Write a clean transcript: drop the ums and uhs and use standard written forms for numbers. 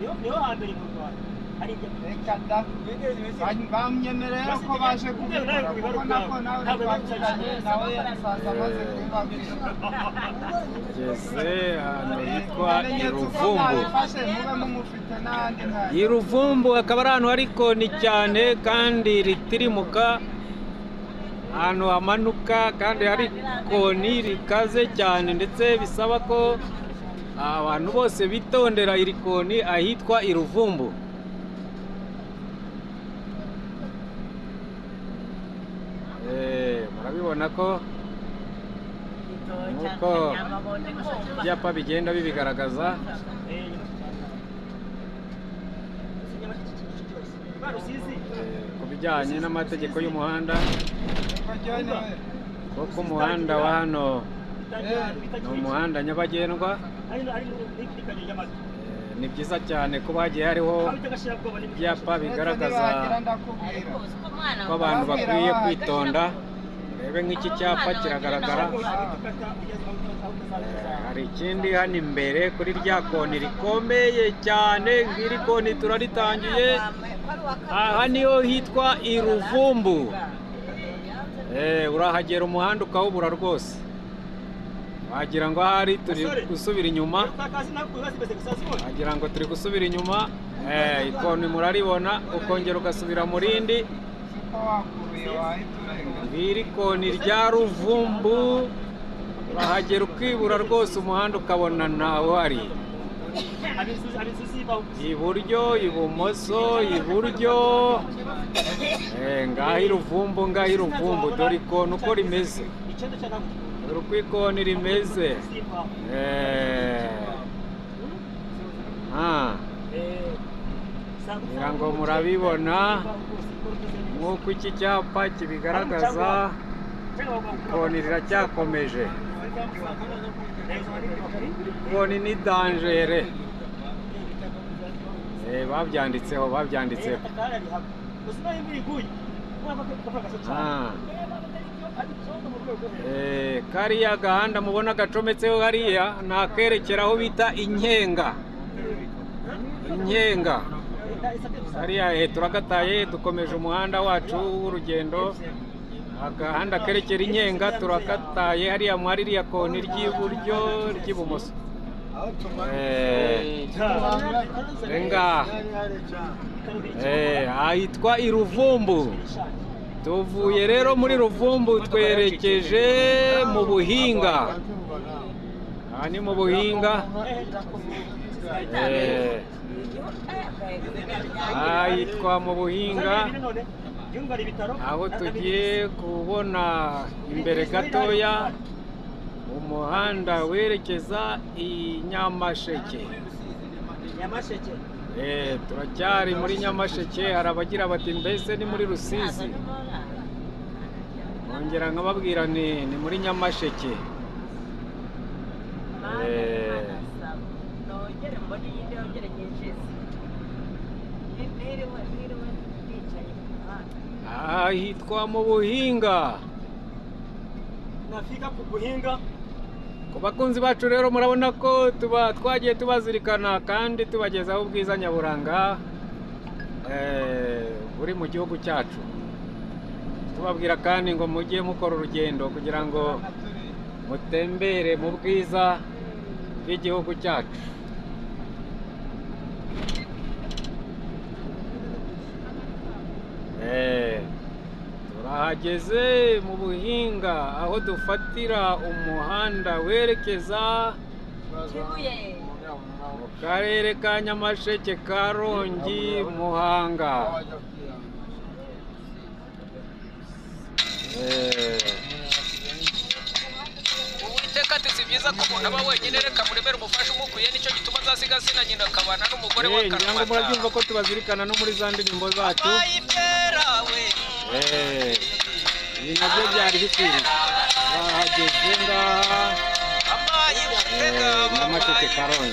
niho hambere mu Rwanda hari reka da bamyemerera ko baje kubikora kuko nako nawe twakiranye nawe yasaza amaze kubabwira Geze hano hitwa Iruvumbu. mube mumufite n'ahandi nta Iruvumbu akaba ari ahantu hari ikoni cyane kandi ritirimuka, ahantu hamanuka kandi hari ikoni rikaze cyane, ndetse bisaba ko abantu bose bitondera iri koni ahitwa Iruvumbu. Murabibona ko nk'uko ibyapa bigenda bibigaragaza, ku bijyanye n'amategeko y'umuhanda, kuko umuhanda wa hano ni umuhanda nyabagendwa. Ni byiza cyane ko hagiye hariho ibyapa bigaragaza ko abantu bakwiye kwitonda. Rebe nk'iki cyapa kiragaragara. Hari ikindi hano imbere kuri rya koni rikomeye cyane, ngiri koni turaritangiye. Aha niho hitwa Iruvumbu. Urahagera umuhanda ukawubura rwose, wagira ngo ahari turi gusubira inyuma, wagira ngo turi gusubira inyuma. Ikoni muraribona, ukongera ugasubira mu rindi. Ngiri koni rya Ruvumbu, urahagera ukibura rwose umuhanda ukabona ntawe uhari. Iburyo, ibumoso, iburyo. Ngaho Iruvumbu, ngaho Iruvumbu. Dore ikoni uko rimeze, dore uko ikoni rimeze. Ngira ngo murabibona nk'uko iki cyapa kibigaragaza. Ikoni riracyakomeje, ikoni ni dangere. Babyanditseho. Kariya gahanda mubona gacometseho hariya ni akerekera aho bita Inkenga. Hariya turagataye, dukomeje umuhanda wacu w'urugendo. Agahanda kerekera Inkenga turakataye hariya muri ririya koni ry'iburyo, ry'ibumoso. Ahitwa Iruvumbu. Tuvuye rero muri Ruvumbu twerekeje mu Buhinga. Aha ni mu Buhinga. Ahitwa mu Buhinga, aho tugiye kubona imbere gatoya umuhanda werekeza i Nyamasheke. Turacyari muri Nyamasheke. Hari abagira bati mbese ni muri Rusizi. Nkongera nkababwira ni muri Nyamasheke. Ahitwa mu Buhinga. Ku bakunzi bacu rero murabona ko twagiye tubazirikana kandi tubagezaho ubwiza nyaburanga buri mu gihugu cyacu. Tubabwira kandi ngo mujye mukora urugendo kugira ngo mutembere mu bwiza bw'igihugu cyacu. Turahageze mu Buhinga, aho dufatira umuhanda werekeza mu karere ka Nyamasheke, Karongi, Muhanga. Uwiteka ati si byiza ko umuntu aba wenyine, reka muremere umufasha umukwiye, nicyo gituma azasiga zina nyina akabana n'umugore we ngira ngo murabyumva ko tubazirikana no muri za ndirimbo zacu. Ibi nabyo byari bikwiriye. Bahageze ngaha Nyamasheke, Karongi.